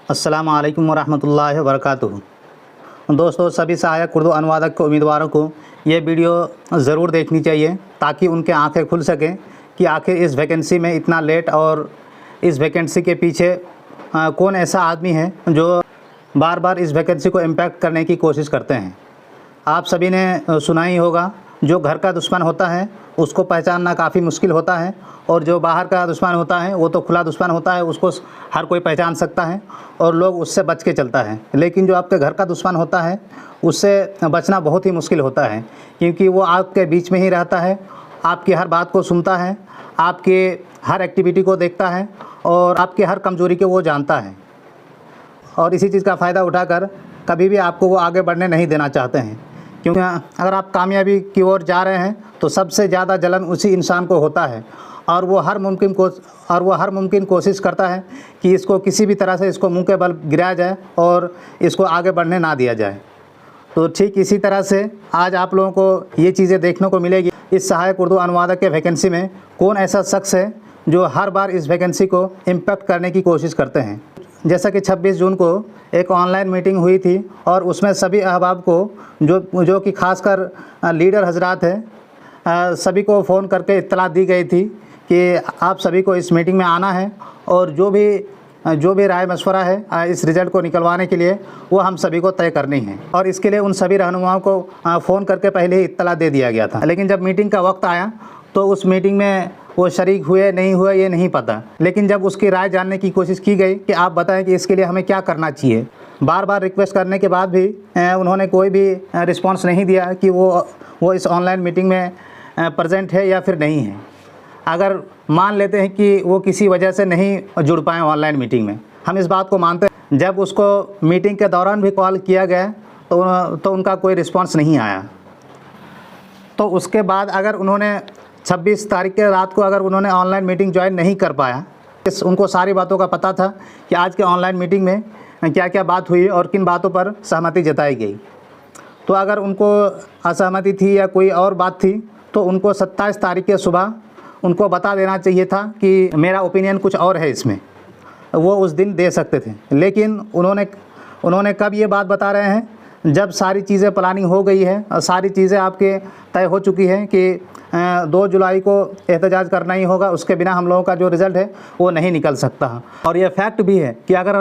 अस्सलाम वालेकुम वरहमतुल्लाहि वबरकातुहू। दोस्तों, सभी सहायक उर्दू अनुवादक के उम्मीदवारों को ये वीडियो ज़रूर देखनी चाहिए ताकि उनके आंखें खुल सकें कि आखिर इस वैकेंसी में इतना लेट और इस वैकेंसी के पीछे कौन ऐसा आदमी है जो बार बार इस वैकेंसी को इम्पैक्ट करने की कोशिश करते हैं। आप सभी ने सुना ही होगा, जो घर का दुश्मन होता है उसको पहचानना काफ़ी मुश्किल होता है, और जो बाहर का दुश्मन होता है वो तो खुला दुश्मन होता है, उसको हर कोई पहचान सकता है और लोग उससे बच के चलता है। लेकिन जो आपके घर का दुश्मन होता है उससे बचना बहुत ही मुश्किल होता है, क्योंकि वो आपके बीच में ही रहता है, आपकी हर बात को सुनता है, आपके हर एक्टिविटी को देखता है और आपकी हर कमज़ोरी को वो जानता है, और इसी चीज़ का फ़ायदा उठाकर कभी भी आपको वो आगे बढ़ने नहीं देना चाहते हैं। क्योंकि अगर आप कामयाबी की ओर जा रहे हैं तो सबसे ज़्यादा जलन उसी इंसान को होता है, और वो हर मुमकिन कोशिश करता है कि इसको किसी भी तरह से इसको मुंह के बल गिराया जाए और इसको आगे बढ़ने ना दिया जाए। तो ठीक इसी तरह से आज आप लोगों को ये चीज़ें देखने को मिलेगी। इस सहायक उर्दू अनुवादक के वैकेंसी में कौन ऐसा शख्स है जो हर बार इस वैकेंसी को इम्पैक्ट करने की कोशिश करते हैं। जैसा कि 26 जून को एक ऑनलाइन मीटिंग हुई थी और उसमें सभी अहबाब को जो कि खासकर लीडर हजरात हैं, सभी को फ़ोन करके इत्तला दी गई थी कि आप सभी को इस मीटिंग में आना है, और जो भी राय मशवरा है इस रिज़ल्ट को निकलवाने के लिए वो हम सभी को तय करनी है। और इसके लिए उन सभी रहनुमाओं को फ़ोन करके पहले ही इत्तला दे दिया गया था। लेकिन जब मीटिंग का वक्त आया तो उस मीटिंग में वो शरीक हुए नहीं हुए ये नहीं पता, लेकिन जब उसकी राय जानने की कोशिश की गई कि आप बताएं कि इसके लिए हमें क्या करना चाहिए, बार बार रिक्वेस्ट करने के बाद भी उन्होंने कोई भी रिस्पांस नहीं दिया कि वो इस ऑनलाइन मीटिंग में प्रेजेंट है या फिर नहीं है। अगर मान लेते हैं कि वो किसी वजह से नहीं जुड़ पाए ऑनलाइन मीटिंग में, हम इस बात को मानते हैं, जब उसको मीटिंग के दौरान भी कॉल किया गया तो उनका कोई रिस्पांस नहीं आया। तो उसके बाद अगर उन्होंने 26 तारीख के रात को अगर उन्होंने ऑनलाइन मीटिंग ज्वाइन नहीं कर पाया, उनको सारी बातों का पता था कि आज के ऑनलाइन मीटिंग में क्या क्या बात हुई और किन बातों पर सहमति जताई गई। तो अगर उनको असहमति थी या कोई और बात थी तो उनको 27 तारीख के सुबह उनको बता देना चाहिए था कि मेरा ओपिनियन कुछ और है, इसमें वो उस दिन दे सकते थे। लेकिन उन्होंने कब ये बात बता रहे हैं, जब सारी चीज़ें प्लानिंग हो गई है और सारी चीज़ें आपके तय हो चुकी हैं कि 2 जुलाई को एहतजाज करना ही होगा, उसके बिना हम लोगों का जो रिज़ल्ट है वो नहीं निकल सकता। और ये फैक्ट भी है कि अगर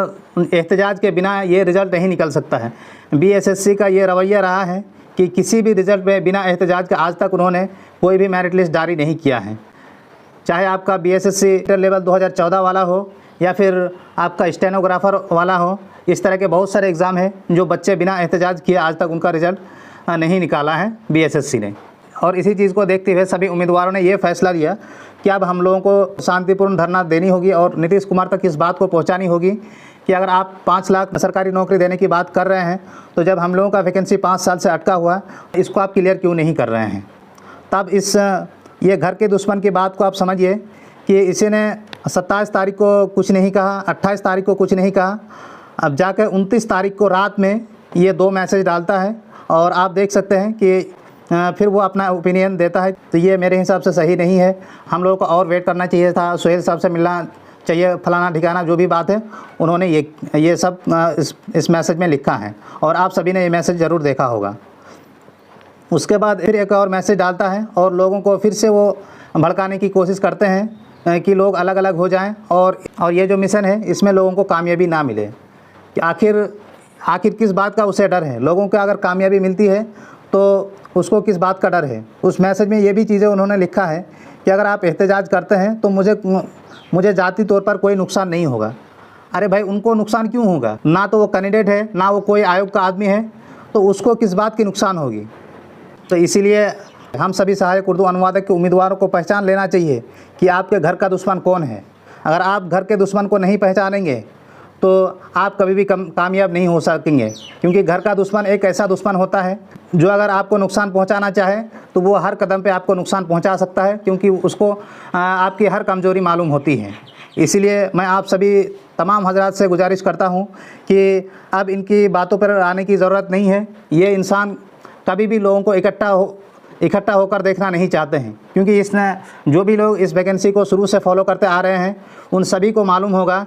एहतजाज के बिना ये रिज़ल्ट नहीं निकल सकता है। BSSC का ये रवैया रहा है कि किसी भी रिज़ल्ट में बिना एहतजाज के आज तक उन्होंने कोई भी मेरिट लिस्ट जारी नहीं किया है, चाहे आपका BSSC लेवल 2014 वाला हो या फिर आपका स्टेनोग्राफर वाला हो। इस तरह के बहुत सारे एग्ज़ाम हैं जो बच्चे बिना एहतजाज किए आज तक उनका रिज़ल्ट नहीं निकाला है BSSC ने। और इसी चीज़ को देखते हुए सभी उम्मीदवारों ने ये फैसला लिया कि अब हम लोगों को शांतिपूर्ण धरना देनी होगी और नीतीश कुमार तक इस बात को पहुंचानी होगी कि अगर आप 5 लाख सरकारी नौकरी देने की बात कर रहे हैं तो जब हम लोगों का वैकेंसी 5 साल से अटका हुआ इसको आप क्लियर क्यों नहीं कर रहे हैं। तब ये घर के दुश्मन की बात को आप समझिए कि इसी ने 27 तारीख को कुछ नहीं कहा, 28 तारीख को कुछ नहीं कहा, अब जाकर 29 तारीख को रात में ये 2 मैसेज डालता है और आप देख सकते हैं कि फिर वो अपना ओपिनियन देता है। तो ये मेरे हिसाब से सही नहीं है, हम लोगों को और वेट करना चाहिए था, सुहेल साहब से मिलना चाहिए, फलाना ठिकाना जो भी बात है उन्होंने ये सब इस मैसेज में लिखा है और आप सभी ने ये मैसेज ज़रूर देखा होगा। उसके बाद फिर एक और मैसेज डालता है और लोगों को फिर से वो भड़काने की कोशिश करते हैं कि लोग अलग अलग हो जाएं और ये जो मिशन है इसमें लोगों को कामयाबी ना मिले। कि आखिर किस बात का उसे डर है। लोगों को अगर कामयाबी मिलती है तो उसको किस बात का डर है। उस मैसेज में ये भी चीज़ें उन्होंने लिखा है कि अगर आप एहतजाज करते हैं तो मुझे ज़ाती तौर पर कोई नुकसान नहीं होगा। अरे भाई, उनको नुकसान क्यों होगा? ना तो वो कैंडिडेट है, ना वो कोई आयोग का आदमी है, तो उसको किस बात की नुकसान होगी। तो इसीलिए हम सभी सहायक उर्दू अनुवादक के उम्मीदवारों को पहचान लेना चाहिए कि आपके घर का दुश्मन कौन है। अगर आप घर के दुश्मन को नहीं पहचानेंगे तो आप कभी भी कामयाब नहीं हो सकेंगे, क्योंकि घर का दुश्मन एक ऐसा दुश्मन होता है जो अगर आपको नुकसान पहुंचाना चाहे तो वो हर कदम पे आपको नुकसान पहुंचा सकता है, क्योंकि उसको आपकी हर कमज़ोरी मालूम होती है। इसीलिए मैं आप सभी तमाम हजरात से गुजारिश करता हूं कि अब इनकी बातों पर आने की ज़रूरत नहीं है। ये इंसान कभी भी लोगों को इकट्ठा होकर देखना नहीं चाहते हैं, क्योंकि जो भी लोग इस वैकेंसी को शुरू से फॉलो करते आ रहे हैं उन सभी को मालूम होगा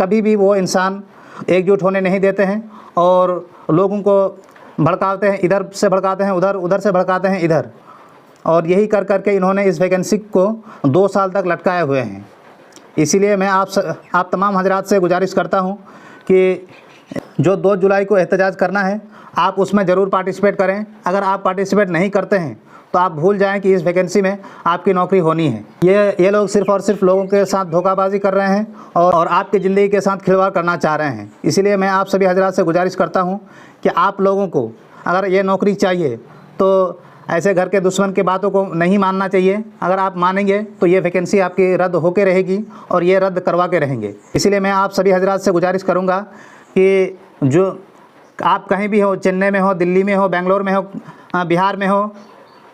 कभी भी वो इंसान एकजुट होने नहीं देते हैं और लोगों को भड़काते हैं, इधर से भड़काते हैं उधर, उधर से भड़काते हैं इधर, और यही कर कर के इन्होंने इस वैकेंसी को 2 साल तक लटकाए हुए हैं। इसीलिए मैं आप तमाम हजरात से गुजारिश करता हूँ कि जो 2 जुलाई को एहतजाज करना है, आप उसमें ज़रूर पार्टिसिपेट करें। अगर आप पार्टिसिपेट नहीं करते हैं तो आप भूल जाएं कि इस वैकेंसी में आपकी नौकरी होनी है। ये लोग सिर्फ़ और सिर्फ लोगों के साथ धोखाबाजी कर रहे हैं और आपकी ज़िंदगी के साथ खिलवाड़ करना चाह रहे हैं। इसीलिए मैं आप सभी हजरात से गुजारिश करता हूँ कि आप लोगों को अगर ये नौकरी चाहिए तो ऐसे घर के दुश्मन की बातों को नहीं मानना चाहिए। अगर आप मानेंगे तो ये वैकेंसी आपकी रद्द होके रहेगी और ये रद्द करवा के रहेंगे। इसीलिए मैं आप सभी हजरात से गुजारिश करूँगा कि जो आप कहीं भी हो, चेन्नई में हो, दिल्ली में हो, बेंगलोर में हो, बिहार में हो,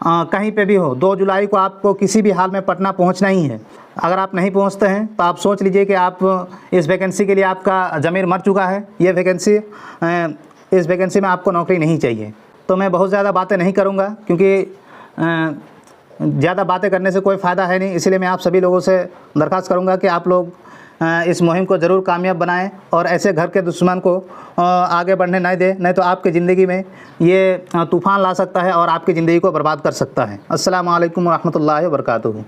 कहीं पे भी हो, 2 जुलाई को आपको किसी भी हाल में पटना पहुंचना ही है। अगर आप नहीं पहुंचते हैं तो आप सोच लीजिए कि आप इस वैकेंसी के लिए आपका ज़मीर मर चुका है। ये वैकेंसी इस वैकेंसी में आपको नौकरी नहीं चाहिए। तो मैं बहुत ज़्यादा बातें नहीं करूंगा क्योंकि ज़्यादा बातें करने से कोई फ़ायदा है नहीं। इसलिए मैं आप सभी लोगों से दरख्वास्त करूंगा कि आप लोग इस मुहिम को ज़रूर कामयाब बनाएं और ऐसे घर के दुश्मन को आगे बढ़ने नहीं दें, नहीं तो आपकी ज़िंदगी में ये तूफ़ान ला सकता है और आपकी ज़िंदगी को बर्बाद कर सकता है। अस्सलामु अलैकुम व रहमतुल्लाहि व बरकातुहू।